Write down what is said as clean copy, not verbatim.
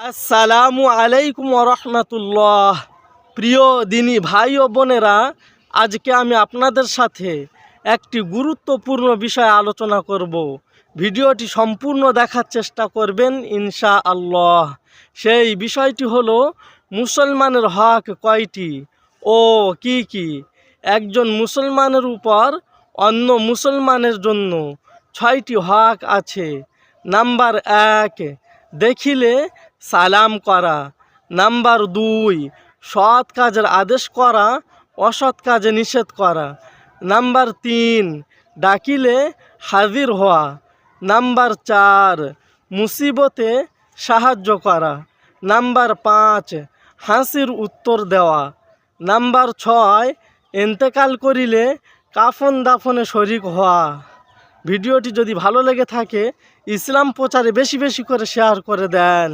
আসসালামু আলাইকুম রহমতুল্লাহ। প্রিয় দিনী ভাই ও বোনেরা, আজকে আমি আপনাদের সাথে একটি গুরুত্বপূর্ণ বিষয় আলোচনা করব। ভিডিওটি সম্পূর্ণ দেখার চেষ্টা করবেন ইনশাআল্লাহ। সেই বিষয়টি হলো মুসলমানের হক কয়টি ও কি কি। একজন মুসলমানের উপর অন্য মুসলমানের জন্য 6টি হক আছে। নাম্বার 1, দেখিলে সালাম করা। নাম্বার 2, সৎ কাজের আদেশ করা, অসৎ কাজে নিষেধ করা। নাম্বার 3, ডাকিলে হাজির হওয়া। নাম্বার 4, মুসিবতে সাহায্য করা। নাম্বার 5, হাসির উত্তর দেওয়া। নাম্বার 6, ইন্তেকাল করিলে কাফন দাফনে শরিক হওয়া। ভিডিওটি যদি ভালো লেগে থাকে ইসলাম প্রচারে বেশি বেশি করে শেয়ার করে দেন।